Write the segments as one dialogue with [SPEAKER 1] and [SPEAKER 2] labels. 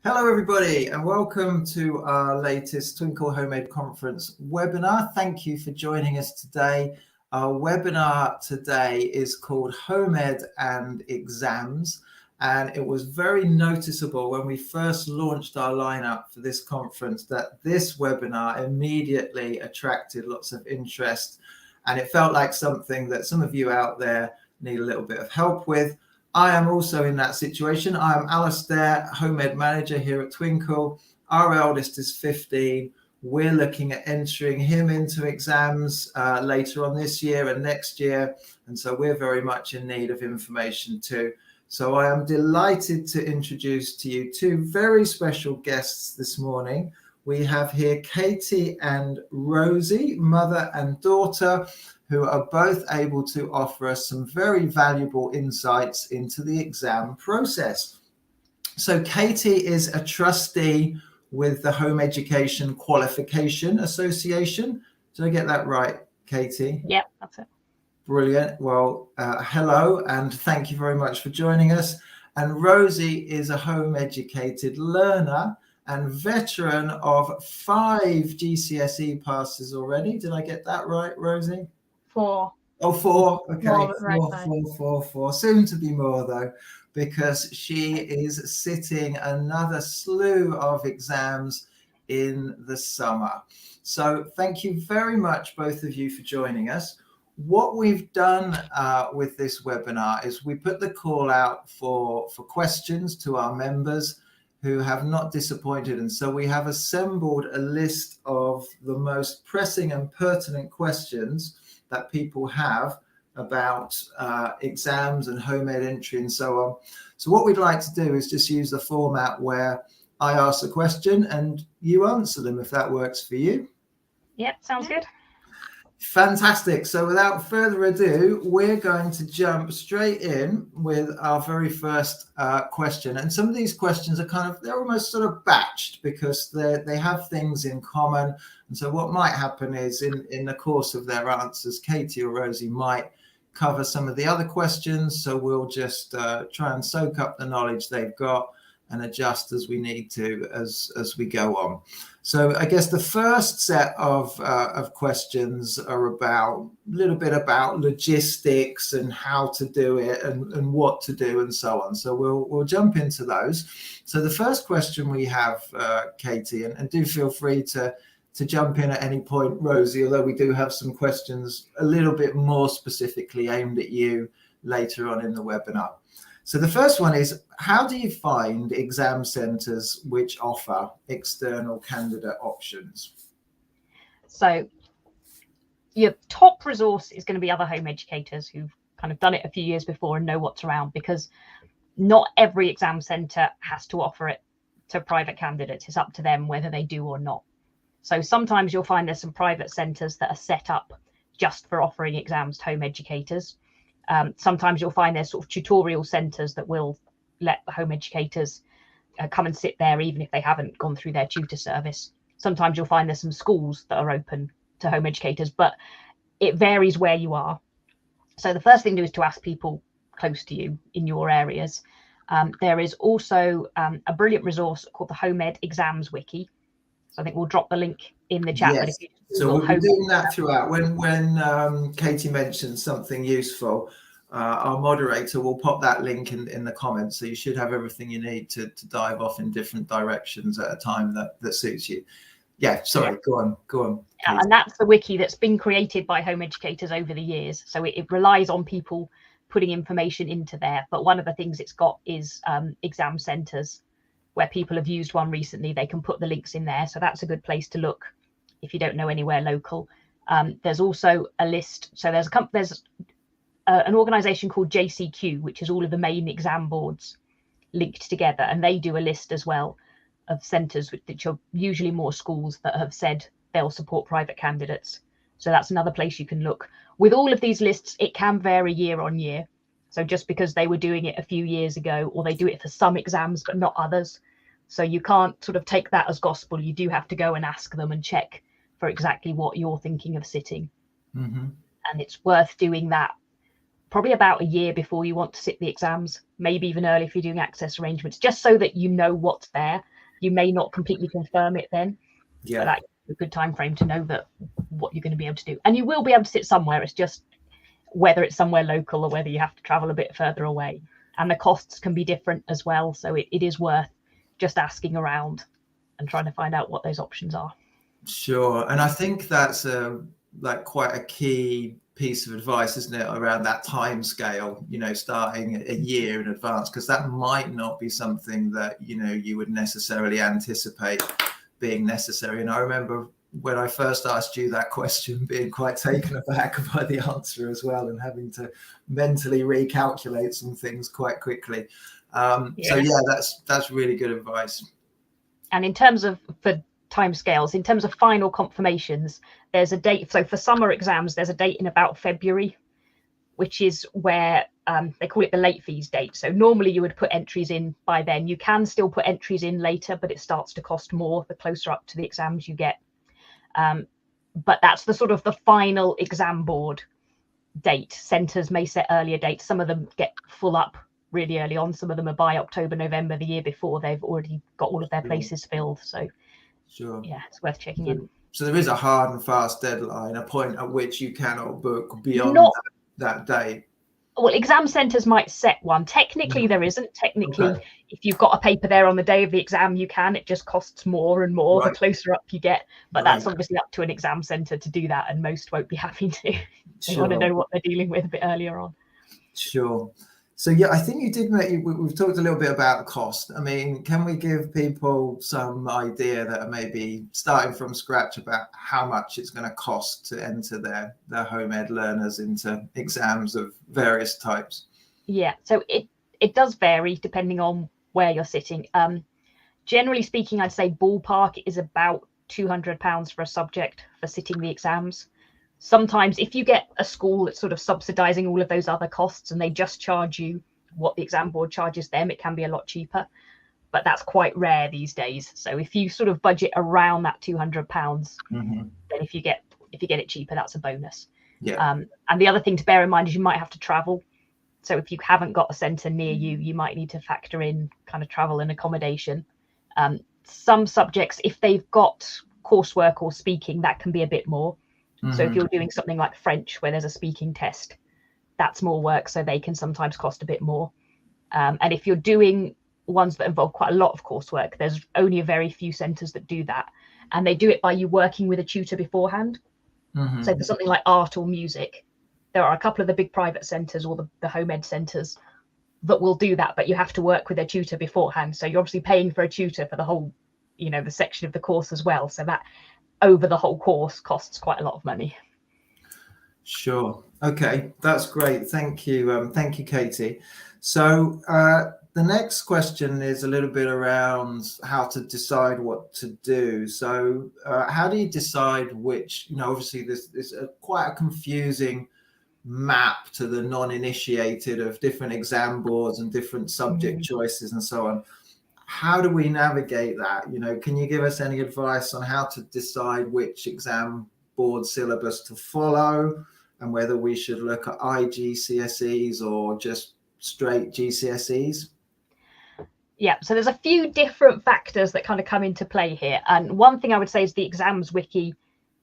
[SPEAKER 1] Hello everybody and welcome to our latest Twinkle Home Ed Conference webinar. Thank you for joining us today. Our webinar today is called Home Ed and Exams, and it was very noticeable when we first launched our lineup for this conference that this webinar immediately attracted lots of interest, and it felt like something that some of you out there need a little bit of help with. I am also in that situation. I am Alastair, Home Ed Manager here at Twinkle. Our eldest is 15. We're looking at entering him into exams later on this year and next year. And so we're very much in need of information too. So I am delighted to introduce to you two very special guests this morning. We have here Katie and Rosie, mother and daughter, who are both able to offer us some very valuable insights into the exam process. So Katie is a trustee with the Home Education Qualification Association. Did I get that right, Katie?
[SPEAKER 2] Yeah, that's it.
[SPEAKER 1] Brilliant. Well, hello, and thank you very much for joining us. And Rosie is a home educated learner and veteran of 5 GCSE passes already. Did I get that right, Rosie?
[SPEAKER 2] 4.
[SPEAKER 1] Oh, 4. Okay,
[SPEAKER 2] More,
[SPEAKER 1] four. Soon to be more though, because she is sitting another slew of exams in the summer. So thank you very much, both of you, for joining us. What we've done with this webinar is we put the call out for questions to our members who have not disappointed. And so we have assembled a list of the most pressing and pertinent questions that people have about exams and home ed entry and so on. So what we'd like to do is just use the format where I ask a question and you answer them, if that works for you.
[SPEAKER 2] Yep, sounds good.
[SPEAKER 1] Fantastic. So without further ado, we're going to jump straight in with our very first question. And some of these questions are they're almost sort of batched because they have things in common. And so what might happen is in the course of their answers, Katie or Rosie might cover some of the other questions. So we'll just try and soak up the knowledge they've got and adjust as we need to as we go on. So I guess the first set of questions are a little bit about logistics and how to do it and what to do and so on. So we'll jump into those. So the first question we have, Katie, and do feel free to jump in at any point, Rosie, although we do have some questions a little bit more specifically aimed at you later on in the webinar. So the first one is, how do you find exam centres which offer external candidate options?
[SPEAKER 2] So your top resource is going to be other home educators who've kind of done it a few years before and know what's around, because not every exam centre has to offer it to private candidates. It's up to them whether they do or not. So sometimes you'll find there's some private centres that are set up just for offering exams to home educators. Sometimes you'll find there's sort of tutorial centres that will let the home educators come and sit there even if they haven't gone through their tutor service. Sometimes you'll find there's some schools that are open to home educators, but it varies where you are. So the first thing to do is to ask people close to you in your areas. There is also a brilliant resource called the Home Ed Exams Wiki. So I think we'll drop the link in the chat.
[SPEAKER 1] Yes. So we'll be doing that throughout. When Katie mentions something useful, our moderator will pop that link in the comments. So you should have everything you need to dive off in different directions at a time that suits you. Yeah, sorry, go on.
[SPEAKER 2] Yeah, and that's the wiki that's been created by home educators over the years. So it relies on people putting information into there. But one of the things it's got is exam centres, where people have used one recently. They can put the links in there. So that's a good place to look if you don't know anywhere local. There's also a list. So there's an organisation called JCQ, which is all of the main exam boards. linked together, and they do a list as well of centres which are usually more schools that have said they'll support private candidates. So that's another place you can look. With all of these lists, it can vary year on year. So just because they were doing it a few years ago, or they do it for some exams but not others, so you can't sort of take that as gospel. You do have to go and ask them and check for exactly what you're thinking of sitting. And it's worth doing that probably about a year before you want to sit the exams, maybe even early if you're doing access arrangements, just so that you know what's there. You may not completely confirm it then, but that's a good time frame to know that what you're going to be able to do. And you will be able to sit somewhere. It's just whether it's somewhere local or whether you have to travel a bit further away. And the costs can be different as well. So it is worth just asking around and trying to find out what those options are.
[SPEAKER 1] Sure. And I think that's like quite a key piece of advice, isn't it, around that time scale, you know, starting a year in advance, because that might not be something that, you know, you would necessarily anticipate being necessary. And I remember when I first asked you that question, being quite taken aback by the answer as well, and having to mentally recalculate some things quite quickly. So yeah, that's really good advice.
[SPEAKER 2] And in terms of for timescales, in terms of final confirmations, there's a date. So for summer exams, there's a date in about February, which is where they call it the late fees date. So normally you would put entries in by then. You can still put entries in later, but it starts to cost more the closer up to the exams you get. But that's the sort of the final exam board date. Centres may set earlier dates. Some of them get full up really early on. Some of them are by October, November, the year before they've already got all of their places filled. So yeah, it's worth checking in.
[SPEAKER 1] So there is a hard and fast deadline, a point at which you cannot book beyond that date.
[SPEAKER 2] Well, exam centres might set one. Technically, there isn't. Technically, if you've got a paper there on the day of the exam, you can. It just costs more and more the closer up you get. But that's obviously up to an exam centre to do that, and most won't be happy to. They want to know what they're dealing with a bit earlier on.
[SPEAKER 1] Sure. So yeah, I think you did we've talked a little bit about cost. I mean, can we give people some idea that are maybe starting from scratch about how much it's going to cost to enter their home ed learners into exams of various types?
[SPEAKER 2] Yeah, so it does vary depending on where you're sitting. Generally speaking, I'd say ballpark is about £200 for a subject for sitting the exams. Sometimes if you get a school that's sort of subsidizing all of those other costs and they just charge you what the exam board charges them, it can be a lot cheaper, but that's quite rare these days. So if you sort of budget around that £200, then if you get it cheaper, that's a bonus. And the other thing to bear in mind is you might have to travel. So if you haven't got a centre near you, you might need to factor in kind of travel and accommodation. Some subjects, if they've got coursework or speaking, that can be a bit more. So if you're doing something like French, where there's a speaking test, that's more work, so they can sometimes cost a bit more. And if you're doing ones that involve quite a lot of coursework, there's only a very few centres that do that. And they do it by you working with a tutor beforehand. So for something like art or music, there are a couple of the big private centres or the home ed centres that will do that, but you have to work with a tutor beforehand. So you're obviously paying for a tutor for the whole, you know, the section of the course as well. So that over the whole course costs quite a lot of money.
[SPEAKER 1] Sure. Okay, that's great. Thank you. Thank you, Katie. So the next question is a little bit around how to decide what to do. So how do you decide which, you know, obviously there's quite a confusing map to the non-initiated of different exam boards and different subject choices and so on. How do we navigate that? You know, can you give us any advice on how to decide which exam board syllabus to follow and whether we should look at IGCSEs or just straight GCSEs?
[SPEAKER 2] Yeah, so there's a few different factors that kind of come into play here. And one thing I would say is the exams wiki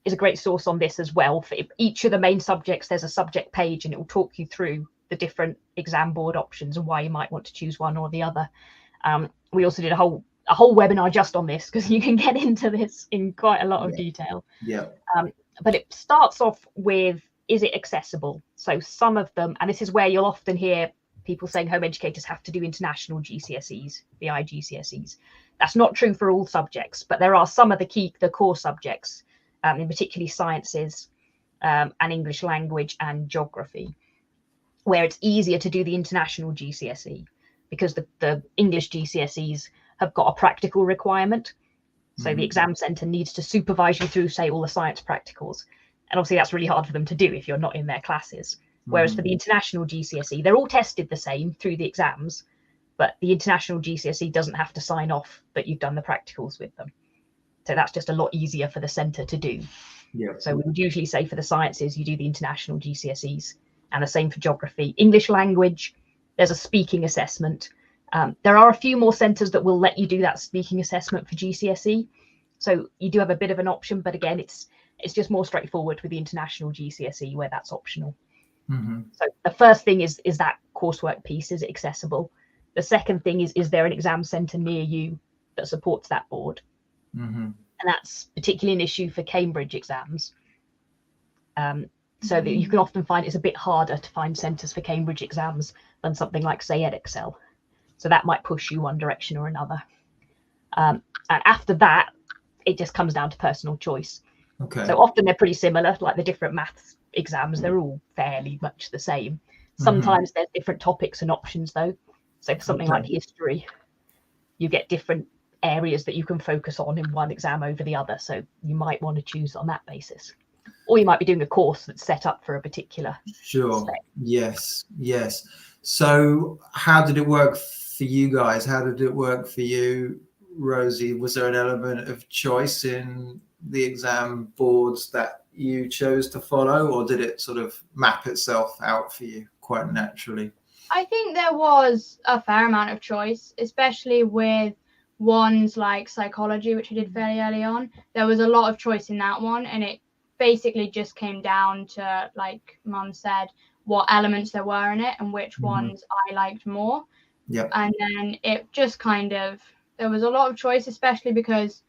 [SPEAKER 2] is a great source on this as well. For each of the main subjects, there's a subject page and it will talk you through the different exam board options and why you might want to choose one or the other. We also did a whole webinar just on this because you can get into this in quite a lot of detail. But it starts off with, is it accessible? So some of them, and this is where you'll often hear people saying home educators have to do international GCSEs, the IGCSEs. That's not true for all subjects, but there are some of the core subjects, in particularly sciences and English language and geography, where it's easier to do the international GCSE. because the English GCSEs have got a practical requirement. So the exam centre needs to supervise you through, say, all the science practicals. And obviously that's really hard for them to do if you're not in their classes. Whereas for the international GCSE, they're all tested the same through the exams, but the international GCSE doesn't have to sign off that you've done the practicals with them. So that's just a lot easier for the centre to do.
[SPEAKER 1] Yeah.
[SPEAKER 2] So we would usually say for the sciences, you do the international GCSEs, and the same for geography. English language, there's a speaking assessment. There are a few more centres that will let you do that speaking assessment for GCSE. So you do have a bit of an option, but again, it's just more straightforward with the international GCSE where that's optional. So the first thing is that coursework piece, is it accessible? The second thing is there an exam centre near you that supports that board? And that's particularly an issue for Cambridge exams. So that you can often find it's a bit harder to find centres for Cambridge exams than something like, say, Edexcel. So that might push you one direction or another. And after that, it just comes down to personal choice.
[SPEAKER 1] Okay.
[SPEAKER 2] So often they're pretty similar, like the different maths exams, they're all fairly much the same. Sometimes there's different topics and options though. So for something like history, you get different areas that you can focus on in one exam over the other. So you might want to choose on that basis. Or you might be doing a course that's set up for a particular spec.
[SPEAKER 1] Yes. So how did it work for you guys? How did it work for you, Rosie? Was there an element of choice in the exam boards that you chose to follow, or did it sort of map itself out for you quite naturally?
[SPEAKER 3] I think there was a fair amount of choice, especially with ones like psychology, which I did fairly early on. There was a lot of choice in that one, and it basically just came down to, like Mum said, what elements there were in it and which ones I liked more. And then it just there was a lot of choice, especially because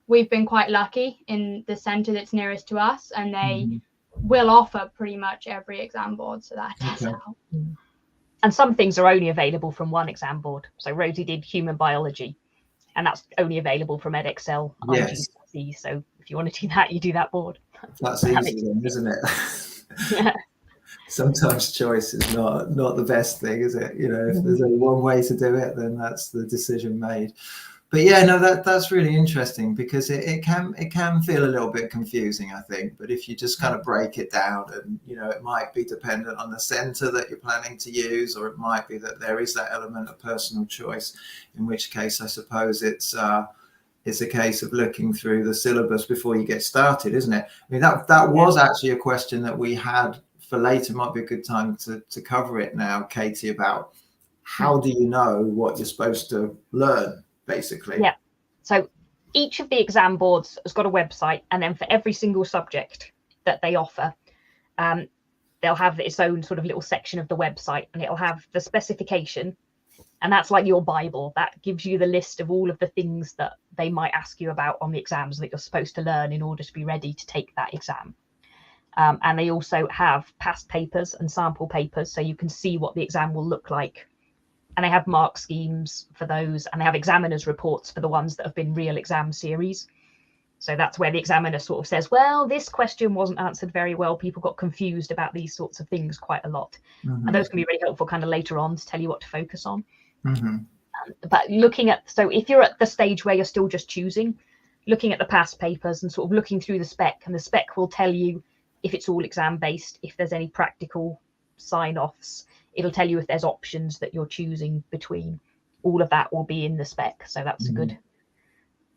[SPEAKER 3] we've been quite lucky in the centre that's nearest to us, and they will offer pretty much every exam board, so that does help.
[SPEAKER 2] And some things are only available from one exam board. So Rosie did human biology, and that's only available from Edexcel on GCSE. So if you want to do that, you do that board.
[SPEAKER 1] That's easy then, isn't it? Sometimes choice is not the best thing, is it? You know, if there's only one way to do it, then that's the decision made. But yeah, no, that's really interesting, because it can feel a little bit confusing, I think. But if you just kind of break it down, and you know, it might be dependent on the centre that you're planning to use, or it might be that there is that element of personal choice. In which case, I suppose it's a case of looking through the syllabus before you get started, isn't it? I mean, that was actually a question that we had for later. Might be a good time to cover it now, Katie, about how do you know what you're supposed to learn, basically.
[SPEAKER 2] Yeah. So each of the exam boards has got a website, and then for every single subject that they offer, they'll have its own sort of little section of the website, and it'll have the specification. And that's like your Bible. That gives you the list of all of the things that they might ask you about on the exams that you're supposed to learn in order to be ready to take that exam. And they also have past papers and sample papers, so you can see what the exam will look like. And they have mark schemes for those, and they have examiners' reports for the ones that have been real exam series. So that's where the examiner sort of says, well, this question wasn't answered very well. People got confused about these sorts of things quite a lot. And those can be really helpful kind of later on to tell you what to focus on. But so if you're at the stage where you're still just choosing, looking at the past papers and sort of looking through the spec, and the spec will tell you if it's all exam based, if there's any practical sign-offs, it'll tell you if there's options that you're choosing between. All of that will be in the spec. So that's a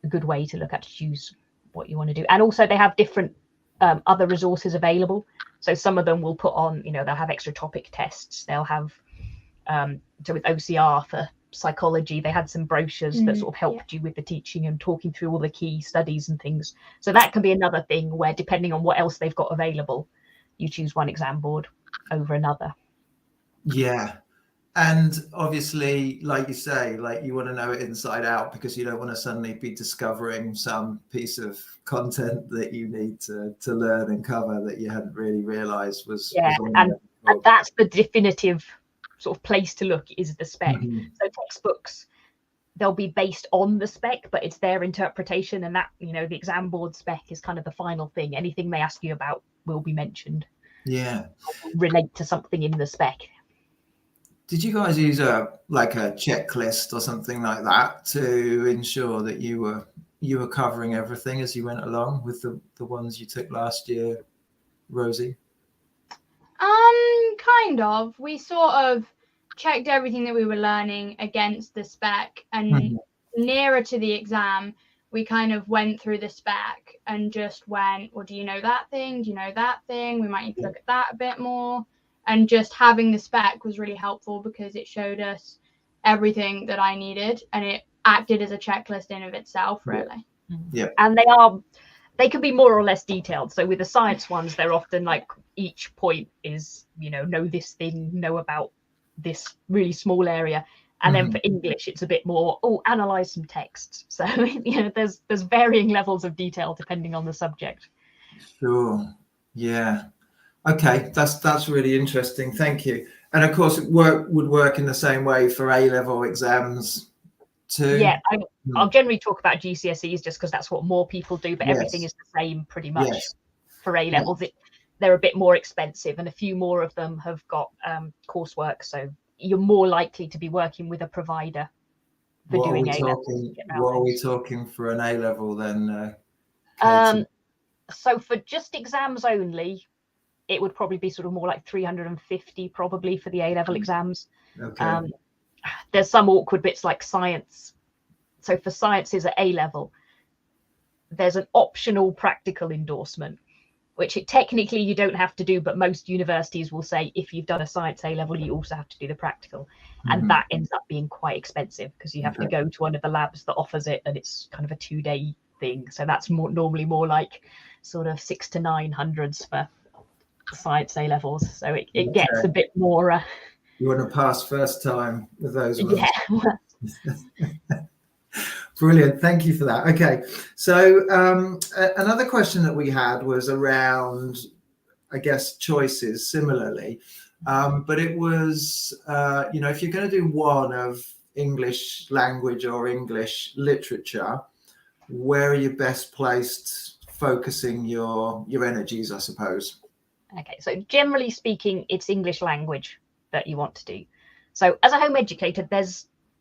[SPEAKER 2] good way to look at, to choose what you want to do. And also they have different other resources available. So some of them will put on, they'll have extra topic tests. They'll have, so with OCR for psychology, they had some brochures that sort of helped you with the teaching and talking through all the key studies and things. So that can be another thing where, depending on what else they've got available, you choose one exam board over another.
[SPEAKER 1] Yeah. And obviously, like you say, like you want to know it inside out, because you don't want to suddenly be discovering some piece of content that you need to learn and cover that you hadn't really realized was.
[SPEAKER 2] Yeah, and that's the definitive sort of place to look, is the spec. So textbooks, they'll be based on the spec, but it's their interpretation, and that, the exam board spec is kind of the final thing. Anything they ask you about will be mentioned.
[SPEAKER 1] Yeah.
[SPEAKER 2] Relate to something in the spec.
[SPEAKER 1] Did you guys use a checklist or something like that to ensure that you were covering everything as you went along with the ones you took last year, Rosie?
[SPEAKER 3] Kind of. We sort of checked everything that we were learning against the spec, and nearer to the exam, we kind of went through the spec and just went, well, do you know that thing? Do you know that thing? We might need to look at that a bit more. And just having the spec was really helpful because it showed us everything that I needed, and it acted as a checklist in of itself, really.
[SPEAKER 2] Yeah. And they can be more or less detailed. So with the science ones, they're often like each point is, know this thing, know about this really small area. And then for English, it's a bit more, analyze some texts. So, there's varying levels of detail depending on the subject.
[SPEAKER 1] Sure. Yeah. Okay. That's really interesting. Thank you. And of course, it would work in the same way for A-level exams too.
[SPEAKER 2] Yeah. I'll generally talk about GCSEs just because that's what more people do, but everything is the same pretty much for A-levels. They're a bit more expensive, and a few more of them have got coursework. So you're more likely to be working with a provider for doing A-levels.
[SPEAKER 1] What are we talking for an A-level then?
[SPEAKER 2] So for just exams only, it would probably be sort of more like 350 probably for the A-level exams.
[SPEAKER 1] Okay.
[SPEAKER 2] There's some awkward bits like science. So for sciences at A-level, there's an optional practical endorsement, which technically you don't have to do, but most universities will say if you've done a science A-level, you also have to do the practical. And that ends up being quite expensive because you have to go to one of the labs that offers it, and it's kind of a 2-day thing. So that's normally more like sort of 600 to 900 for science A-levels. So it gets a bit more...
[SPEAKER 1] you want to pass first time with those ones?
[SPEAKER 2] Yeah.
[SPEAKER 1] Brilliant. Thank you for that. Okay. So another question that we had was around, I guess, choices similarly. But it was, if you're going to do one of English language or English literature, where are you best placed focusing your energies, I suppose?
[SPEAKER 2] Okay. So generally speaking, it's English language that you want to do. So as a home educator,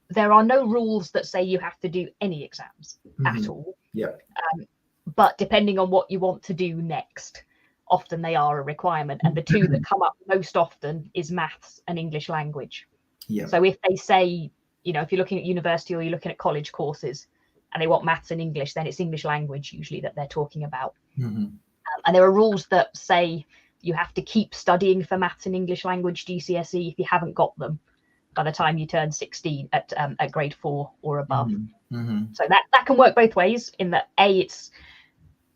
[SPEAKER 2] there are no rules that say you have to do any exams at all.
[SPEAKER 1] Yep.
[SPEAKER 2] But depending on what you want to do next, often they are a requirement. And the two that come up most often is maths and English language.
[SPEAKER 1] Yep.
[SPEAKER 2] So if they say, if you're looking at university or you're looking at college courses and they want maths and English, then it's English language usually that they're talking about. And there are rules that say you have to keep studying for maths and English language GCSE if you haven't got them by the time you turn 16 at grade 4 or above. So that can work both ways in that it's,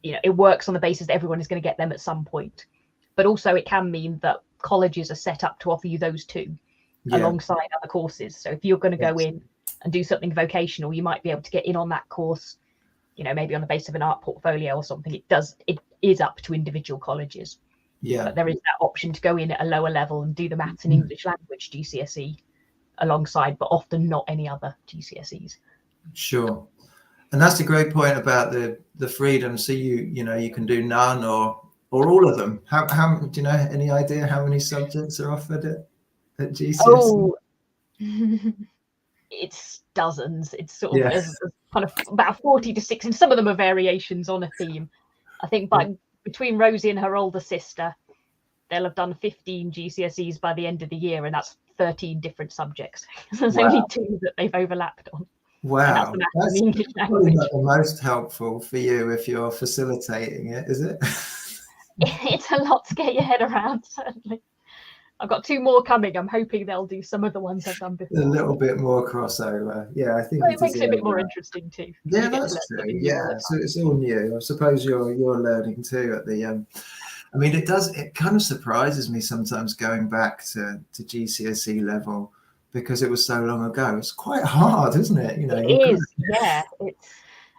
[SPEAKER 2] it works on the basis that everyone is going to get them at some point. But also it can mean that colleges are set up to offer you those two alongside other courses. So if you're going to go in and do something vocational, you might be able to get in on that course, maybe on the basis of an art portfolio or something. It is up to individual colleges. But there is that option to go in at a lower level and do the maths and English language GCSE alongside, but often not any other GCSEs.
[SPEAKER 1] Sure. And that's a great point about the freedom. So you can do none or all of them. How do you know, any idea how many subjects are offered at GCSE?
[SPEAKER 2] It's dozens. It's sort of there's kind of about 40 to 60, and some of them are variations on a theme. I think between Rosie and her older sister, they'll have done 15 GCSEs by the end of the year, and that's 13 different subjects. There's only 2 that they've overlapped on.
[SPEAKER 1] Wow, that's probably not the most helpful for you if you're facilitating it, is it?
[SPEAKER 2] It's a lot to get your head around, certainly. I've got 2 more coming. I'm hoping they'll do some of the ones I've done before.
[SPEAKER 1] A little bit more crossover. Yeah, I think
[SPEAKER 2] it makes it a bit more interesting too.
[SPEAKER 1] Yeah, that's true. Yeah, so it's all new. I suppose you're learning too at the I mean, it kind of surprises me sometimes going back to GCSE level because it was so long ago. It's quite hard, isn't it?
[SPEAKER 2] It is, yeah.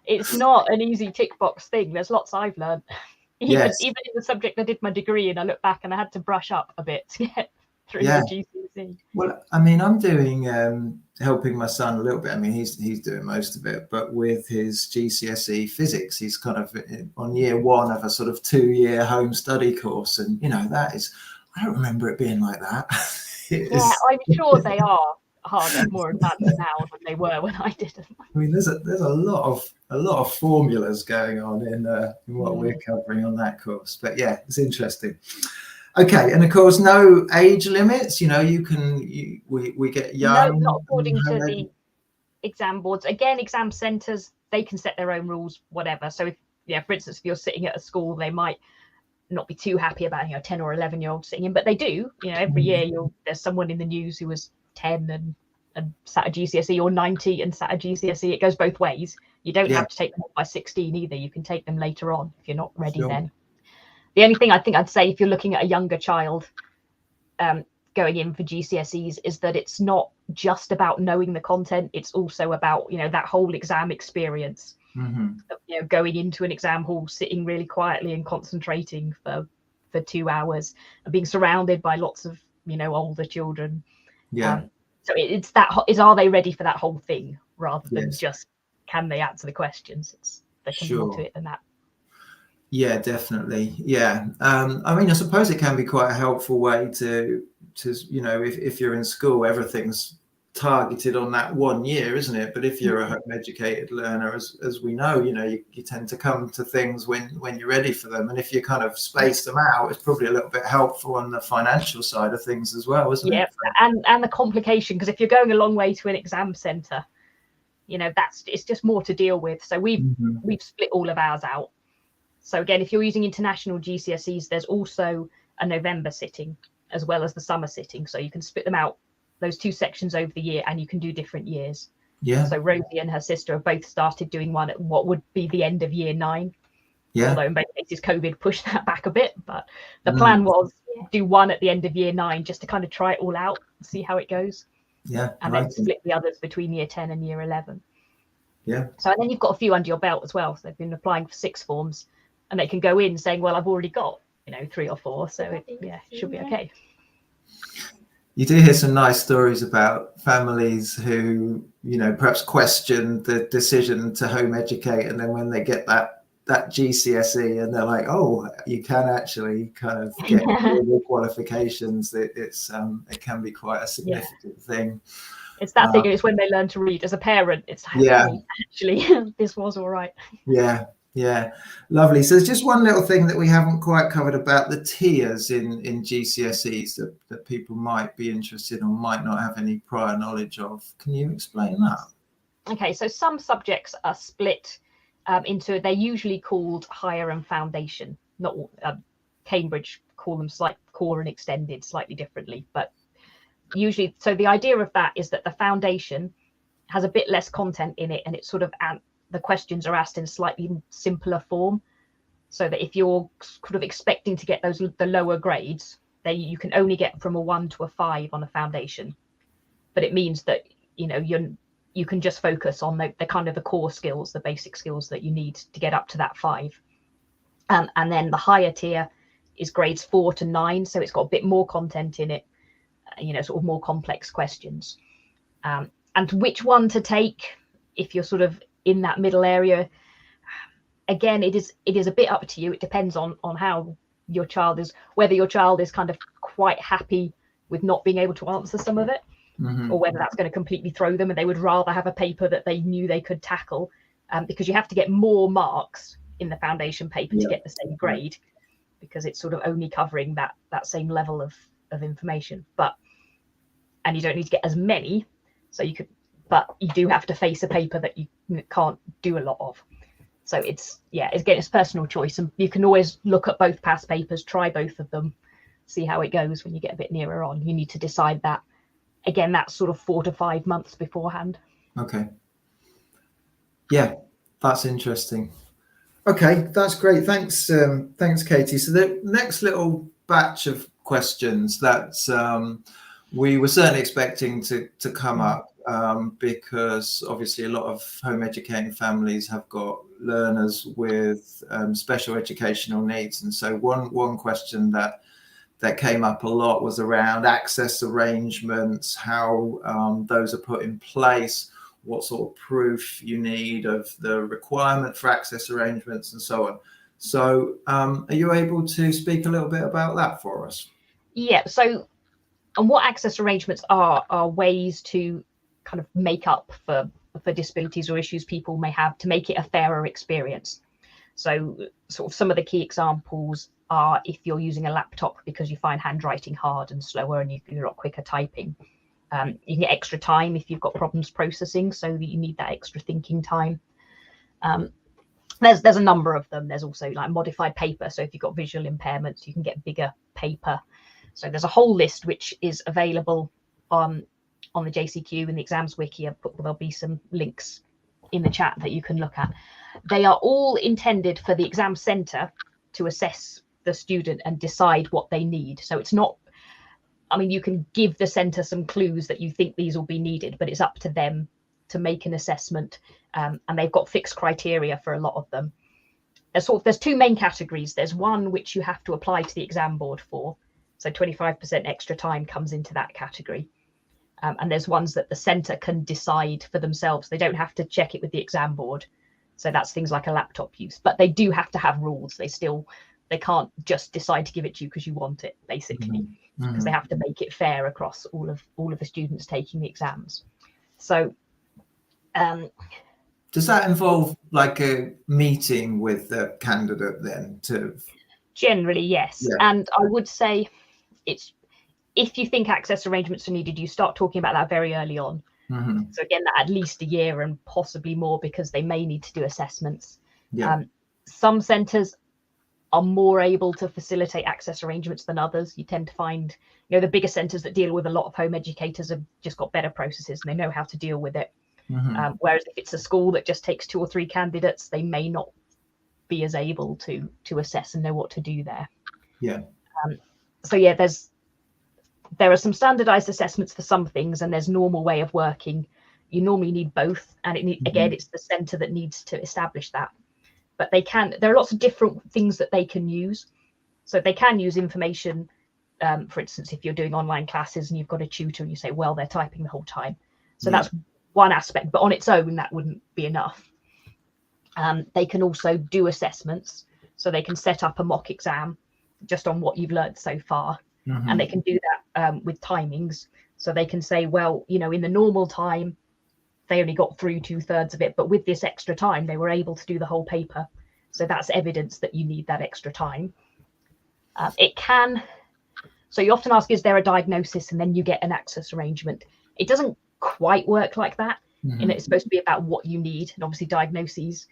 [SPEAKER 2] It's not an easy tick box thing. There's lots I've learned. Even in the subject I did my degree in, I look back and I had to brush up a bit to get through the GCSE.
[SPEAKER 1] Well, I mean, I'm doing helping my son a little bit. I mean, he's doing most of it, but with his GCSE physics, he's kind of on year 1 of a sort of 2-year home study course, and that is, I don't remember it being like that.
[SPEAKER 2] Yeah, I'm sure they are harder, more advanced now than they were when I did them.
[SPEAKER 1] I mean, there's a lot of formulas going on in what we're covering on that course. But yeah, it's interesting. Okay, and of course, no age limits. You know, we get young.
[SPEAKER 2] No, not according to the exam boards. Again, exam centres, they can set their own rules, whatever. So if, for instance, if you're sitting at a school, they might not be too happy about 10 or 11-year-olds sitting in, but they do. Every year there's someone in the news who was 10 and sat a GCSE, or 90 and sat a GCSE. It goes both ways. You don't have to take them up by 16 either. You can take them later on if you're not ready then. The only thing I think I'd say, if you're looking at a younger child going in for GCSEs, is that it's not just about knowing the content. It's also about, that whole exam experience. Going into an exam hall, sitting really quietly and concentrating for 2 hours, and being surrounded by lots of, older children. So it's are they ready for that whole thing, rather than just can they answer the questions? There can be more to it than that.
[SPEAKER 1] Yeah, definitely. Yeah. I mean, I suppose it can be quite a helpful way to if you're in school, everything's targeted on that 1 year, isn't it? But if you're a home educated learner, as we know, you tend to come to things when you're ready for them. And if you kind of space them out, it's probably a little bit helpful on the financial side of things as well, isn't it?
[SPEAKER 2] Yeah, and the complication, because if you're going a long way to an exam centre, it's just more to deal with. So we've split all of ours out. So again, if you're using international GCSEs, there's also a November sitting as well as the summer sitting. So you can split them out, those two sections, over the year, and you can do different years.
[SPEAKER 1] Yeah.
[SPEAKER 2] So Rosie and her sister have both started doing one at what would be the end of year 9.
[SPEAKER 1] Yeah.
[SPEAKER 2] Although in both cases COVID pushed that back a bit, but the plan was do one at the end of year 9, just to kind of try it all out and see how it goes.
[SPEAKER 1] Yeah.
[SPEAKER 2] And then split the others between year 10 and year 11.
[SPEAKER 1] Yeah.
[SPEAKER 2] So, and then you've got a few under your belt as well. So they've been applying for 6 forms, and they can go in saying, well, I've already got 3 or 4, so it should be okay.
[SPEAKER 1] You do hear some nice stories about families who perhaps question the decision to home educate, and then when they get that GCSE and they're like, oh, you can actually kind of get the qualifications, it can be quite a significant thing.
[SPEAKER 2] It's that thing. It's when they learn to read as a parent. It's actually this was all right.
[SPEAKER 1] Yeah, lovely. So there's just one little thing that we haven't quite covered about the tiers in GCSEs that people might be interested in or might not have any prior knowledge of. Can you explain that?
[SPEAKER 2] Okay, so some subjects are split into, they're usually called higher and foundation. Not Cambridge call them core and extended slightly differently, but usually, so the idea of that is that the foundation has a bit less content in it, and it's sort of the questions are asked in a slightly simpler form, so that if you're sort of expecting to get the lower grades, then you can only get from a 1 to a 5 on a foundation. But it means that you can just focus on the kind of the core skills, the basic skills that you need to get up to that 5. And then the higher tier is grades 4 to 9, so it's got a bit more content in it, sort of more complex questions. And which one to take if you're sort of in that middle area, again, it is a bit up to you. It depends on how your child is, whether your child is kind of quite happy with not being able to answer some of it, or whether that's going to completely throw them and they would rather have a paper that they knew they could tackle, because you have to get more marks in the foundation paper to get the same grade, because it's sort of only covering that same level of information. And you don't need to get as many, so you could, but you do have to face a paper that you can't do a lot of. So it's personal choice, and you can always look at both past papers, try both of them, see how it goes. When you get a bit nearer on, you need to decide that. Again, that's sort of 4 to 5 months beforehand.
[SPEAKER 1] Okay. Yeah, that's interesting. Okay, that's great. Thanks, Katie. So the next little batch of questions that we were certainly expecting to come up, because obviously a lot of home educating families have got learners with special educational needs. And so one question that came up a lot was around access arrangements, how those are put in place, what sort of proof you need of the requirement for access arrangements, and so on. So are you able to speak a little bit about that for us?
[SPEAKER 2] Yeah, so what access arrangements are ways to kind of make up for disabilities or issues people may have, to make it a fairer experience. So sort of some of the key examples are if you're using a laptop because you find handwriting hard and slower and you're not quicker typing. You can get extra time if you've got problems processing, so that you need that extra thinking time. There's a number of them. There's also like modified paper. So if you've got visual impairments, you can get bigger paper. So there's a whole list which is available on the JCQ in the exams wiki. There'll be some links in the chat that you can look at. They are all intended for the exam centre to assess the student and decide what they need. So it's not, I mean, you can give the centre some clues that you think these will be needed, but it's up to them to make an assessment. And they've got fixed criteria for a lot of them. There's two main categories. There's one which you have to apply to the exam board for. So 25% extra time comes into that category. And there's ones that the centre can decide for themselves. They don't have to check it with the exam board. So that's things like a laptop use, but they do have to have rules. They can't just decide to give it to you because you want it, basically, because they have to make it fair across all of the students taking the exams. So
[SPEAKER 1] does that involve like a meeting with the candidate then to?
[SPEAKER 2] Generally, yes.
[SPEAKER 1] Yeah.
[SPEAKER 2] And I would say it's, if you think access arrangements are needed, you start talking about that very early on. So again, at least a year and possibly more, because they may need to do assessments.
[SPEAKER 1] Yeah.
[SPEAKER 2] Some centres are more able to facilitate access arrangements than others. You tend to find, the bigger centres that deal with a lot of home educators have just got better processes and they know how to deal with it. Whereas if it's a school that just takes 2 or 3 candidates, they may not be as able to assess and know what to do there.
[SPEAKER 1] Yeah.
[SPEAKER 2] So yeah, there are some standardized assessments for some things, and there's normal way of working. You normally need both, and again, it's the centre that needs to establish that. But there are lots of different things that they can use. So they can use information, for instance, if you're doing online classes and you've got a tutor and you say, well, they're typing the whole time. So that's one aspect, but on its own, that wouldn't be enough. They can also do assessments. So they can set up a mock exam just on what you've learned so far. And they can do that with timings. So they can say, well, in the normal time, they only got through 2/3 of it, but with this extra time, they were able to do the whole paper. So that's evidence that you need that extra time. So you often ask, is there a diagnosis? And then you get an access arrangement. It doesn't quite work like that. It's supposed to be about what you need. And obviously diagnoses,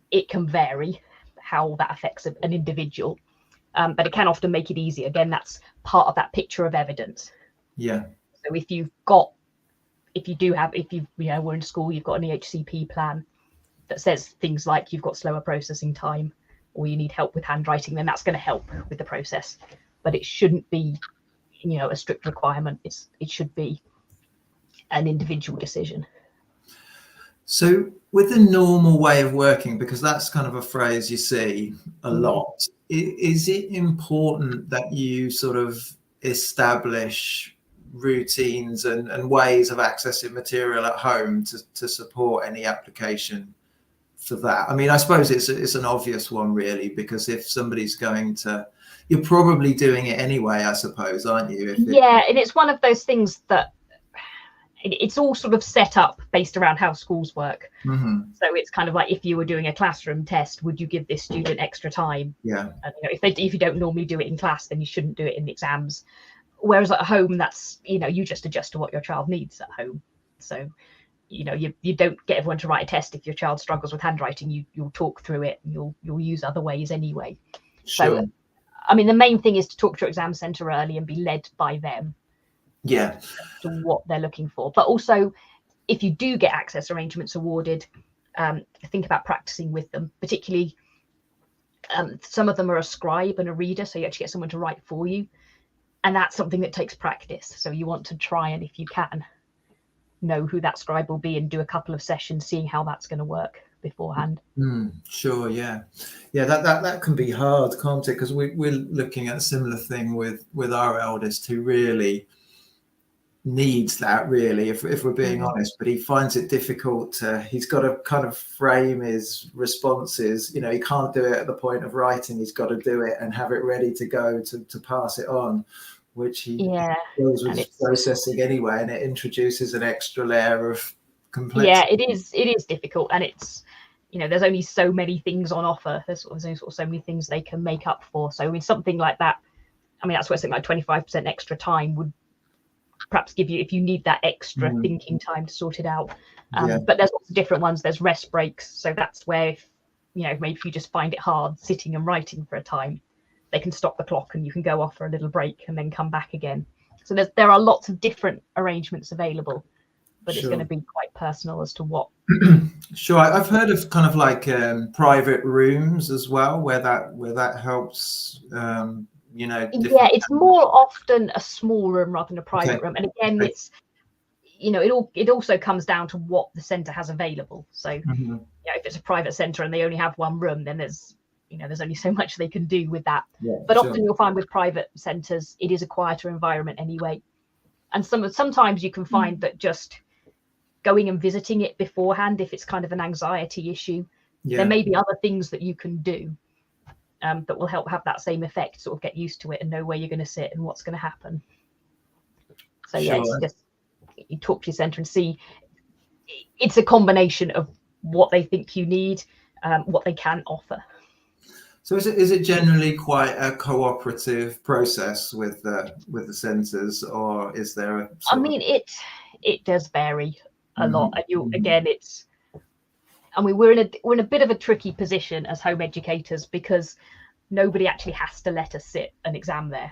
[SPEAKER 2] it can vary how that affects an individual. But it can often make it easier. Again, that's part of that picture of evidence. Yeah. So if you were in school, you've got an EHCP plan that says things like you've got slower processing time or you need help with handwriting, then that's going to help with the process. But it shouldn't be, a strict requirement. It should be an individual decision.
[SPEAKER 1] So with the normal way of working, because that's kind of a phrase you see a lot, is it important that you sort of establish routines and ways of accessing material at home to support any application for that? I mean, I suppose it's an obvious one, really, because if somebody's you're probably doing it anyway, I suppose, aren't you?
[SPEAKER 2] And it's one of those things that it's all sort of set up based around how schools work. So it's kind of like, if you were doing a classroom test, would you give this student extra time? And, if you don't normally do it in class, then you shouldn't do it in the exams. Whereas at home, that's, you just adjust to what your child needs at home. So, you don't get everyone to write a test. If your child struggles with handwriting, you'll talk through it and you'll use other ways anyway.
[SPEAKER 1] Sure.
[SPEAKER 2] So, I mean, the main thing is to talk to your exam centre early and be led by them. To what they're looking for. But also, if you do get access arrangements awarded, think about practicing with them. Particularly, some of them are a scribe and a reader, so you actually get someone to write for you, and that's something that takes practice. So you want to try, and if you can, know who that scribe will be and do a couple of sessions seeing how that's going to work beforehand.
[SPEAKER 1] Sure. That can be hard, can't it? Because we're looking at a similar thing with our eldest, who really needs that, really, if we're being honest, but he finds it difficult. He's got to kind of frame his responses. He can't do it at the point of writing. He's got to do it and have it ready to go to pass it on. which he
[SPEAKER 2] Yeah,
[SPEAKER 1] deals with
[SPEAKER 2] and
[SPEAKER 1] his
[SPEAKER 2] it's
[SPEAKER 1] processing anyway, and it introduces an extra layer of complexity.
[SPEAKER 2] yeah, it is difficult, and it's, you know, there's only so many things on offer. There's only sort of so many things they can make up for. So with something like that, I mean, that's where something like 25% extra time would perhaps give you, if you need that extra thinking time to sort it out. But there's lots of different ones. There's rest breaks, so that's where, if, you know, maybe if you just find it hard sitting and writing for a time, they can stop the clock and you can go off for a little break and then come back again. So there are lots of different arrangements available, but it's going to be quite personal as to what.
[SPEAKER 1] Sure, I've heard of kind of like private rooms as well, where that helps. You know,
[SPEAKER 2] Yeah, it's more often a small room rather than a private room, and again, it's, you know, it also comes down to what the centre has available. So, you know, if it's a private centre and they only have one room, then there's, you know, there's only so much they can do with that. But often you'll find with private centres, it is a quieter environment anyway, and sometimes you can find that just going and visiting it beforehand, if it's kind of an anxiety issue, there may be other things that you can do that will help have that same effect, sort of get used to it and know where you're going to sit and what's going to happen. So yeah, it's just, you talk to your centre and see, it's a combination of what they think you need, what they can offer.
[SPEAKER 1] So is it generally quite a cooperative process with the centres, or is there a
[SPEAKER 2] I mean, it does vary a lot, and you again, it's, I mean, we're in a bit of a tricky position as home educators, because nobody actually has to let us sit an exam there.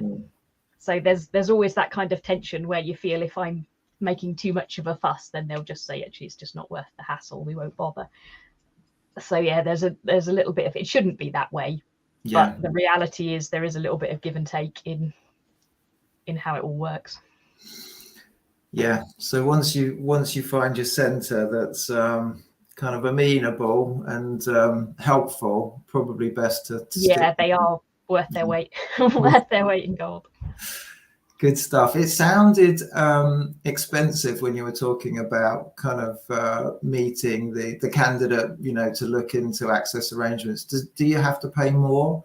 [SPEAKER 2] So there's always that kind of tension where you feel, if I'm making too much of a fuss, then they'll just say, actually, it's just not worth the hassle, we won't bother. So yeah, there's a little bit of, it shouldn't be that way, but the reality is there is a little bit of give and take in how it all works.
[SPEAKER 1] Yeah, so once you find your centre that's kind of amenable and helpful, probably best to stick.
[SPEAKER 2] They are worth their weight worth their weight in gold.
[SPEAKER 1] Good stuff. It sounded expensive when you were talking about kind of meeting the candidate, you know, to look into access arrangements. Do you have to pay more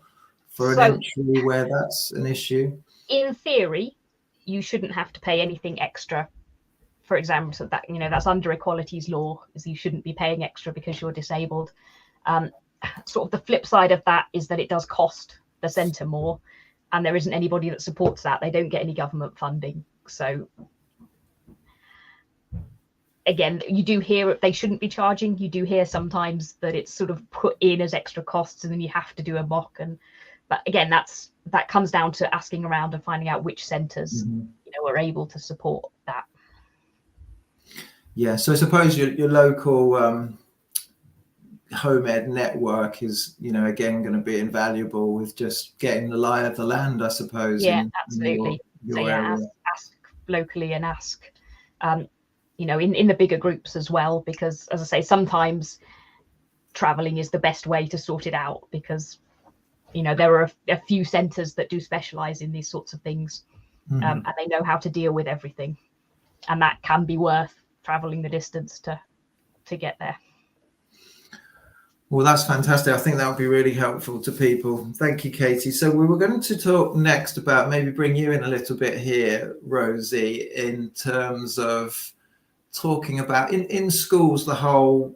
[SPEAKER 1] for an entry where that's an issue?
[SPEAKER 2] In theory, you shouldn't have to pay anything extra for exams. So that, you know, that's under equalities law, is you shouldn't be paying extra because you're disabled. Sort of the flip side of that is that it does cost the centre more, and there isn't anybody that supports that. They don't get any government funding. So again, you do hear they shouldn't be charging. You do hear sometimes that it's sort of put in as extra costs, and then you have to do a mock. But again, that comes down to asking around and finding out which centres you know, are able to support that.
[SPEAKER 1] Yeah, so I suppose your local home ed network is, you know, again going to be invaluable with just getting the lie of the land, I suppose.
[SPEAKER 2] Yeah, absolutely.
[SPEAKER 1] Your area.
[SPEAKER 2] Ask locally, and ask you know, in the bigger groups as well, because as I say, sometimes traveling is the best way to sort it out, because, you know, there are a few centres that do specialise in these sorts of things, and they know how to deal with everything, and that can be worth travelling the distance to get there.
[SPEAKER 1] Well, that's fantastic. I think that would be really helpful to people. Thank you, Katie. So we were going to talk next about, maybe bring you in a little bit here, Rosie, in terms of talking about in schools, the whole,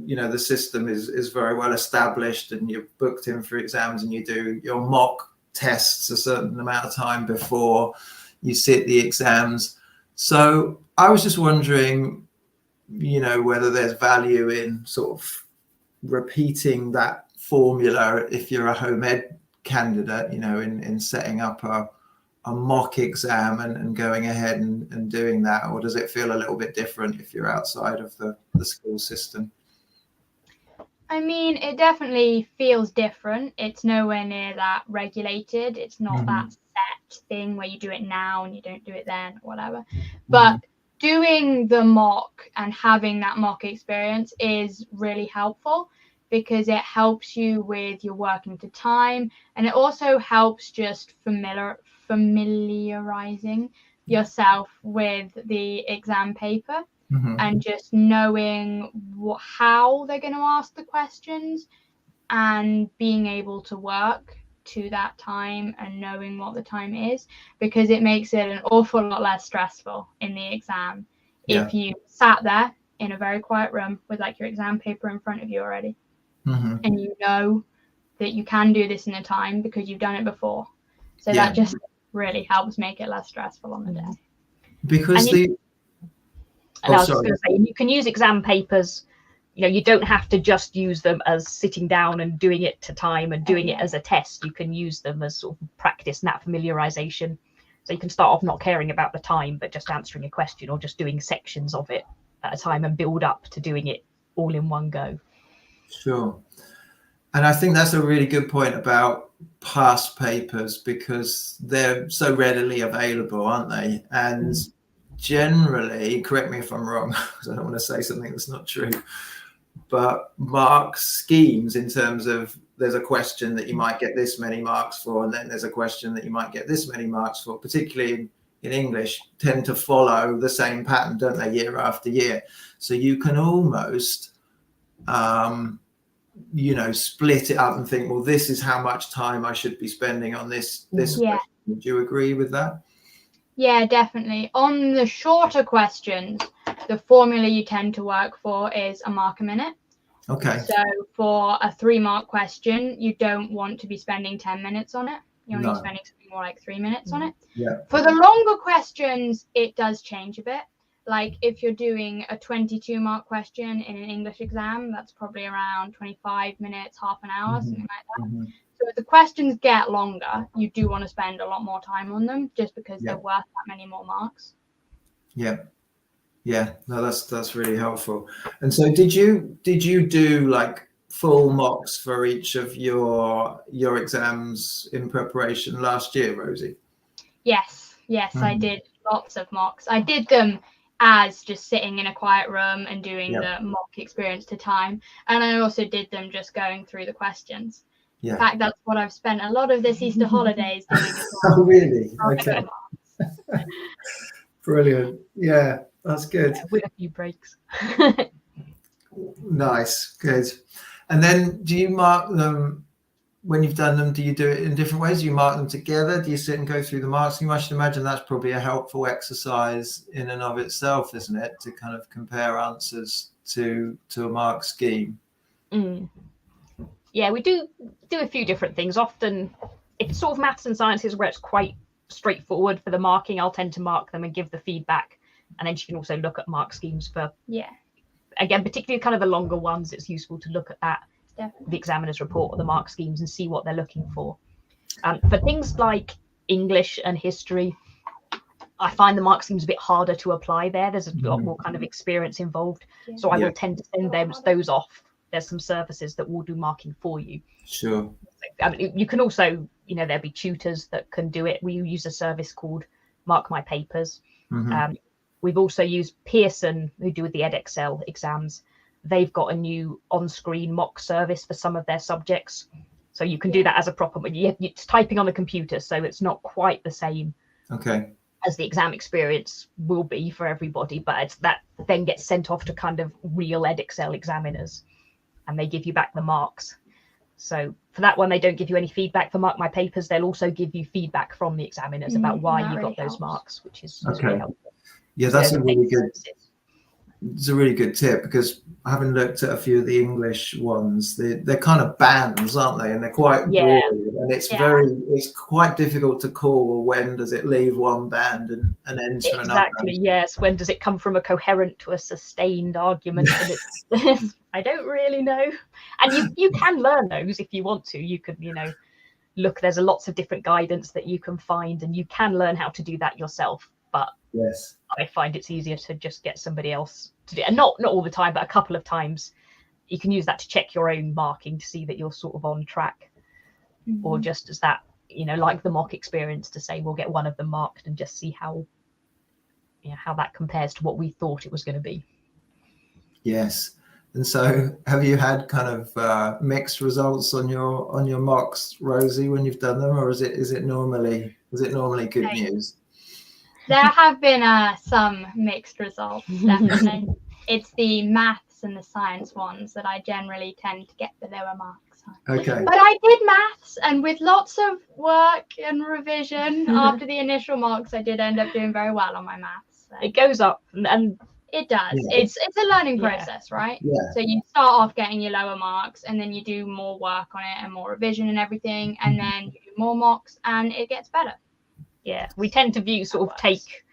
[SPEAKER 1] you know, the system is very well established, and you're booked in for exams, and you do your mock tests a certain amount of time before you sit the exams. So I was just wondering, you know, whether there's value in sort of repeating that formula if you're a home ed candidate, you know, in setting up a mock exam and going ahead and doing that, or does it feel a little bit different if you're outside of the school system?
[SPEAKER 3] I mean, it definitely feels different. It's nowhere near that regulated. It's not that set thing where you do it now and you don't do it then, or whatever. But doing the mock and having that mock experience is really helpful, because it helps you with your working to time, and it also helps just familiarizing yourself with the exam paper, and just knowing how they're going to ask the questions, and being able to work to that time and knowing what the time is, because it makes it an awful lot less stressful in the exam if you sat there in a very quiet room with like your exam paper in front of you already, and you know that you can do this in a time because you've done it before. So that just really helps make it less stressful on the day.
[SPEAKER 1] Because
[SPEAKER 2] I was just going to say, you can use exam papers. You know, you don't have to just use them as sitting down and doing it to time and doing it as a test. You can use them as sort of practice and that familiarization. So you can start off not caring about the time, but just answering a question or just doing sections of it at a time and build up to doing it all in one go.
[SPEAKER 1] Sure. And I think that's a really good point about past papers, because they're so readily available, aren't they? And generally, correct me if I'm wrong, because I don't want to say something that's not true, but mark schemes in terms of there's a question that you might get this many marks for, and then there's a question that you might get this many marks for, particularly in English, tend to follow the same pattern, don't they, year after year? So you can almost you know, split it up and think, well, this is how much time I should be spending on this question. Would you agree with that?
[SPEAKER 3] Yeah, definitely. On the shorter questions, the formula you tend to work for is a mark a minute.
[SPEAKER 1] Okay.
[SPEAKER 3] So for a 3-mark question, you don't want to be spending 10 minutes on it. You want to be spending something more like 3 minutes on it.
[SPEAKER 1] Yeah.
[SPEAKER 3] For the longer questions, it does change a bit. Like if you're doing a 22-mark question in an English exam, that's probably around 25 minutes, half an hour, something like that. So if the questions get longer, you do want to spend a lot more time on them, just because they're worth that many more marks.
[SPEAKER 1] Yeah. Yeah. No, that's really helpful. And so did you do like full mocks for each of your exams in preparation last year, Rosie?
[SPEAKER 3] Yes, I did lots of mocks. I did them as just sitting in a quiet room and doing the mock experience to time. And I also did them just going through the questions.
[SPEAKER 1] Yeah.
[SPEAKER 3] In fact, that's what I've spent a lot of this Easter holidays doing as well.
[SPEAKER 1] Oh, really? Okay. Brilliant. Yeah, that's good.
[SPEAKER 2] With a few breaks.
[SPEAKER 1] Nice. Good. And then do you mark them when you've done them? Do you do it in different ways? Do you mark them together? Do you sit and go through the mark scheme? I should imagine that's probably a helpful exercise in and of itself, isn't it? To kind of compare answers to a mark scheme.
[SPEAKER 2] Yeah, we do a few different things. Often, if it's sort of maths and sciences where it's quite straightforward for the marking, I'll tend to mark them and give the feedback. And then you can also look at mark schemes for, again, particularly kind of the longer ones. It's useful to look at that. The examiner's report or the mark schemes and see what they're looking for. For things like English and history, I find the mark schemes a bit harder to apply there. There's a lot more kind of experience involved. So I will tend to send those off. There's some services that will do marking for you.
[SPEAKER 1] Sure.
[SPEAKER 2] I mean, you can also, you know, there'll be tutors that can do it. We use a service called Mark My Papers. We've also used Pearson, who do the Edexcel exams. They've got a new on-screen mock service for some of their subjects. So you can do that as a proper, it's typing on the computer, so it's not quite the same as the exam experience will be for everybody, but it's that then gets sent off to kind of real Edexcel examiners, and they give you back the marks. So for that one, they don't give you any feedback. For Mark My Papers, they'll also give you feedback from the examiners about why you got those marks, which is really helpful.
[SPEAKER 1] Yeah, that's a really good. It's a really good tip, because having looked at a few of the English ones, they're kind of bands, aren't they? And they're quite broad, and it's quite difficult to call, well, when does it leave one band and enter another?
[SPEAKER 2] Exactly, yes. When does it come from a coherent to a sustained argument? And I don't really know. And you can learn those if you want to. You could, you know, look, there's lots of different guidance that you can find, and you can learn how to do that yourself. But I find it's easier to just get somebody else to do it. And not all the time, but a couple of times. You can use that to check your own marking to see that you're sort of on track. Or just as that, you know, like the mock experience, to say we'll get one of them marked and just see how that compares to what we thought it was going to be.
[SPEAKER 1] Yes. And so have you had kind of mixed results on your mocks, Rosie, when you've done them, or is it normally good news?
[SPEAKER 3] There have been some mixed results, definitely. It's the maths and the science ones that I generally tend to get the lower marks time.
[SPEAKER 1] Okay.
[SPEAKER 3] But I did maths, and with lots of work and revision after the initial marks, I did end up doing very well on my maths. So.
[SPEAKER 2] It goes up, and
[SPEAKER 3] It does.
[SPEAKER 1] Yeah.
[SPEAKER 3] It's a learning
[SPEAKER 2] Yeah.
[SPEAKER 3] process, right?
[SPEAKER 1] Yeah.
[SPEAKER 3] So you start off getting your lower marks, and then you do more work on it and more revision and everything, and then you do more mocks, and it gets better.
[SPEAKER 2] yeah, we tend to view sort of take,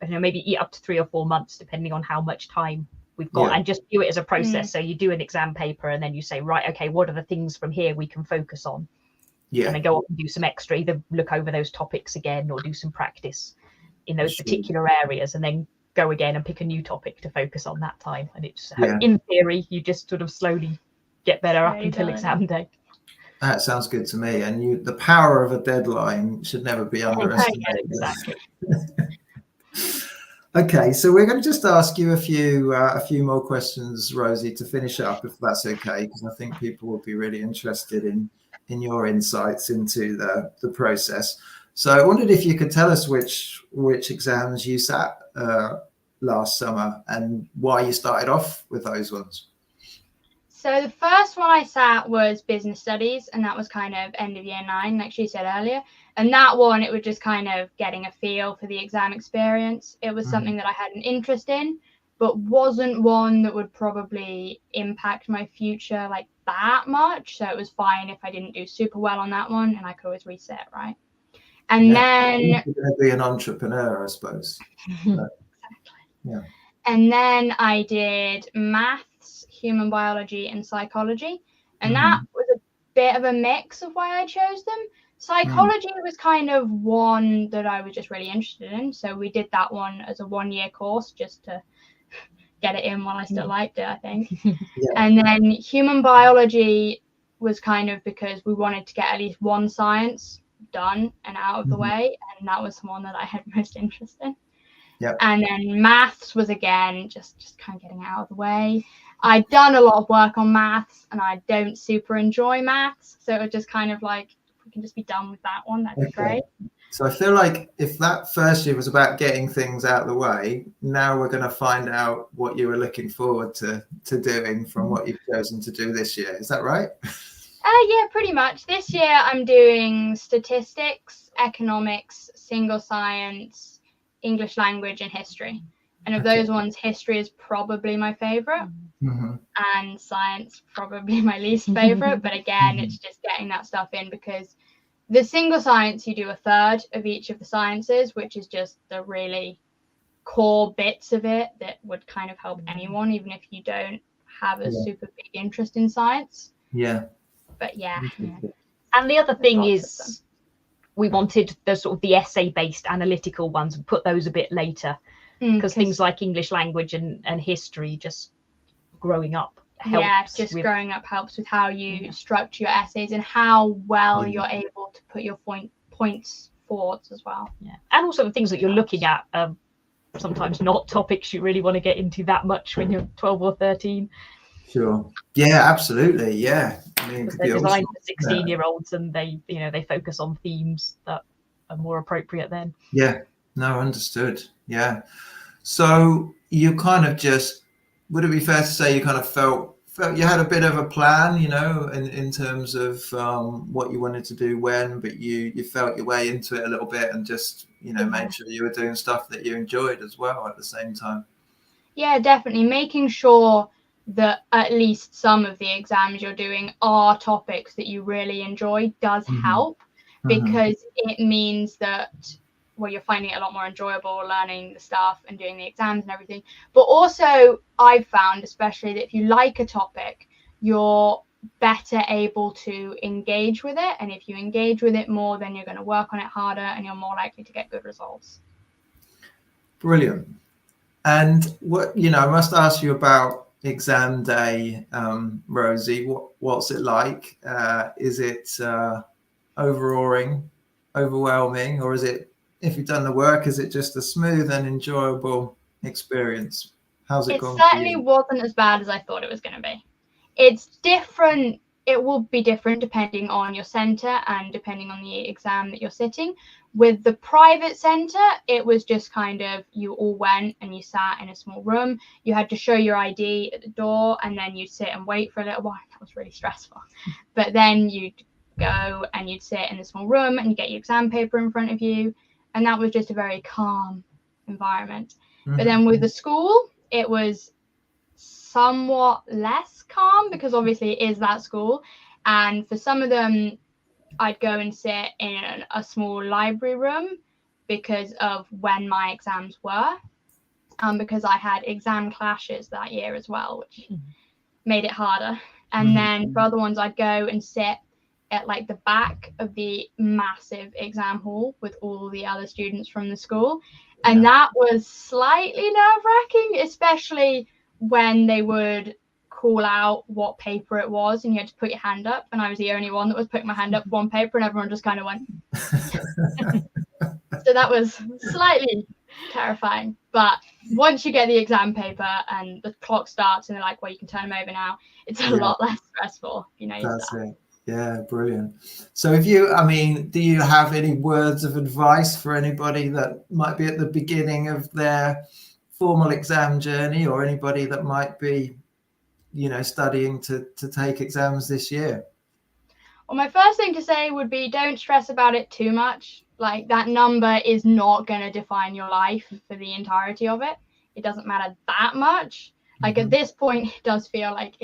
[SPEAKER 2] I don't know, maybe up to 3 or 4 months, depending on how much time we've got,
[SPEAKER 1] Yeah.
[SPEAKER 2] and just view it as a process. So you do an exam paper, and then you say, right, okay, what are the things from here we can focus on?
[SPEAKER 1] Yeah.
[SPEAKER 2] And then go off and do some extra, either look over those topics again or do some practice in those
[SPEAKER 1] Sure.
[SPEAKER 2] particular areas, and then go again and pick a new topic to focus on that time. And it's,
[SPEAKER 1] Yeah.
[SPEAKER 2] in theory, you just sort of slowly get better up
[SPEAKER 3] Slowly
[SPEAKER 2] until
[SPEAKER 3] build it.
[SPEAKER 2] exam day.
[SPEAKER 1] That sounds good to me. And the power of a deadline should never be underestimated.
[SPEAKER 2] Exactly.
[SPEAKER 1] Okay, so we're going to just ask you a few more questions, Rosie, to finish up, if that's okay, because I think people will be really interested in your insights into the process. So I wondered if you could tell us which exams you sat last summer and why you started off with those ones.
[SPEAKER 3] So the first one I sat was business studies, and that was kind of end of year 9, like she said earlier. And that one, it was just kind of getting a feel for the exam experience. It was something that I had an interest in, but wasn't one that would probably impact my future like that much. So it was fine if I didn't do super well on that one, and I could always reset, right? And then
[SPEAKER 1] you're going to be an entrepreneur, I suppose.
[SPEAKER 3] Exactly.
[SPEAKER 1] Yeah.
[SPEAKER 3] And then I did maths, human biology, and psychology. And that was a bit of a mix of why I chose them. Psychology was kind of one that I was just really interested in. So we did that one as a 1-year course just to get it in while I still liked it, I think.
[SPEAKER 1] Yeah.
[SPEAKER 3] And then human biology was kind of because we wanted to get at least one science done and out of the way. And that was the one that I had most interest in.
[SPEAKER 1] Yep.
[SPEAKER 3] And then maths was again just kind of getting out of the way. I'd done a lot of work on maths, and I don't super enjoy maths, so it was just kind of like, if we can just be done with that one, that'd be great.
[SPEAKER 1] So I feel like if that first year was about getting things out of the way, now we're going to find out what you were looking forward to doing from what you've chosen to do this year. Is that right?
[SPEAKER 3] Yeah, pretty much. This year I'm doing statistics, economics, single science, English language, and history. And of those ones, history is probably my favorite, and science probably my least favorite. But again, it's just getting that stuff in, because the single science, you do a third of each of the sciences, which is just the really core bits of it that would kind of help anyone, even if you don't have a super big interest in science.
[SPEAKER 1] Yeah.
[SPEAKER 3] But yeah.
[SPEAKER 2] And the other thing is, we wanted the sort of the essay-based analytical ones and put those a bit later, because things like English language and history, just growing up helps.
[SPEAKER 3] Yeah, just growing up helps with how you structure your essays and how well you're able to put your points forward as well.
[SPEAKER 2] Yeah, and also the things that you're looking at are sometimes not topics you really want to get into that much when you're 12 or 13.
[SPEAKER 1] Sure. Yeah, absolutely. Yeah. I mean,
[SPEAKER 2] They're designed for 16-year-olds, and they focus on themes that are more appropriate then.
[SPEAKER 1] Yeah. No, understood. Yeah. So you kind of just, would it be fair to say you kind of felt you had a bit of a plan, in terms of what you wanted to do when, but you felt your way into it a little bit and just, made sure you were doing stuff that you enjoyed as well at the same time.
[SPEAKER 3] Yeah, definitely. Making sure that at least some of the exams you're doing are topics that you really enjoy does help, because it means that, well, you're finding it a lot more enjoyable learning the stuff and doing the exams and everything. But also, I've found, especially, that if you like a topic, you're better able to engage with it. And if you engage with it more, then you're going to work on it harder and you're more likely to get good results.
[SPEAKER 1] Brilliant. And what, I must ask you about exam day, Rosie. What's it like? Is it overawing, overwhelming, or is it, if you've done the work, is it just a smooth and enjoyable experience? How's it gone?
[SPEAKER 3] It certainly wasn't as bad as I thought it was going to be. It's different it will be different depending on your centre and depending on the exam that you're sitting. With the private centre, it was just kind of, you all went and you sat in a small room. You had to show your ID at the door, and then you'd sit and wait for a little while. That was really stressful. But then you'd go and you'd sit in a small room and you get your exam paper in front of you. And that was just a very calm environment. But then with the school, it was somewhat less calm, because obviously it is that school. And for some of them, I'd go and sit in a small library room because of when my exams were, because I had exam clashes that year as well, which made it harder. And then for other ones, I'd go and sit at like the back of the massive exam hall with all the other students from the school. And that was slightly nerve-wracking, especially when they would call out what paper it was and you had to put your hand up, and I was the only one that was putting my hand up for one paper, and everyone just kind of went. So that was slightly terrifying. But once you get the exam paper and the clock starts and they're like, well, you can turn them over now, it's a lot less stressful, you know.
[SPEAKER 1] That's it. Yeah, brilliant. So do you have any words of advice for anybody that might be at the beginning of their formal exam journey, or anybody that might be, you know, studying to take exams this year?
[SPEAKER 3] Well, my first thing to say would be, don't stress about it too much. Like, that number is not going to define your life for the entirety of it. It doesn't matter that much. Like, at this point, it does feel like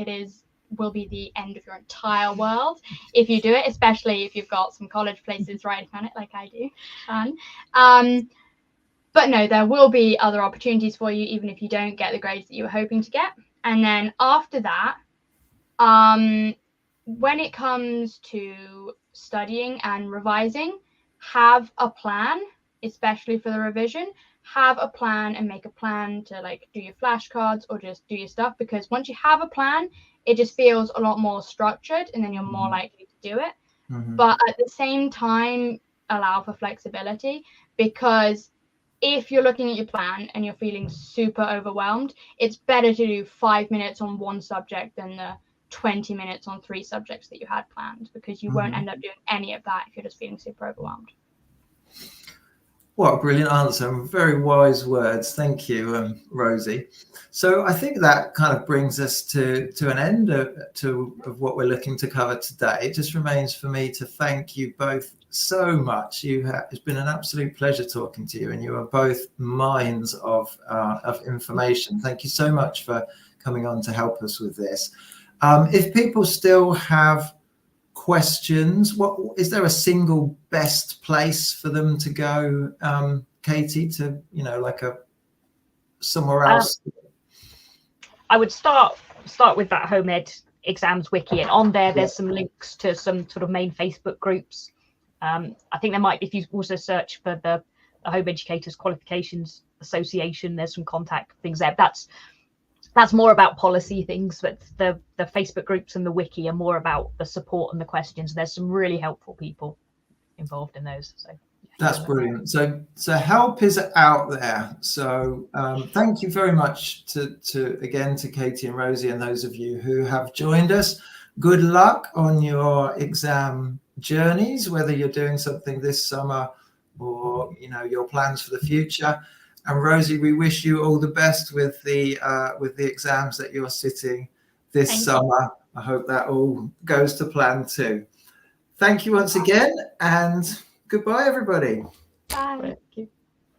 [SPEAKER 3] will be the end of your entire world if you do it, especially if you've got some college places writing on it like I do. Fun. But no, there will be other opportunities for you, even if you don't get the grades that you were hoping to get. And then after that, when it comes to studying and revising, have a plan, especially for the revision. Have a plan and make a plan to like do your flashcards or just do your stuff, because once you have a plan, it just feels a lot more structured, and then you're more likely to do it. But at the same time, allow for flexibility, because if you're looking at your plan and you're feeling super overwhelmed, it's better to do 5 minutes on one subject than the 20 minutes on 3 subjects that you had planned, because you won't end up doing any of that if you're just feeling super overwhelmed.
[SPEAKER 1] What a brilliant answer, and very wise words. Thank you, Rosie. So I think that kind of brings us to an end of what we're looking to cover today. It just remains for me to thank you both so much. It's been an absolute pleasure talking to you, and you are both mines of information. Thank you so much for coming on to help us with this. If people still have questions, is there a single best place for them to go, Katie, to, you know, like somewhere else?
[SPEAKER 2] I would start with that Home Ed exams wiki, and on there's some links to some sort of main Facebook groups. I think there might be, if you also search for the Home Educators Qualifications Association, there's some contact things there. That's more about policy things, but the Facebook groups and the wiki are more about the support and the questions. There's some really helpful people involved in those. So
[SPEAKER 1] that's brilliant. So help is out there. So thank you very much to Katie and Rosie, and those of you who have joined us. Good luck on your exam journeys, whether you're doing something this summer or, you know, your plans for the future. And Rosie, we wish you all the best with the exams that you're sitting this summer. I hope that all goes to plan too. Thank you once again, and goodbye, everybody.
[SPEAKER 3] Bye. Thank you.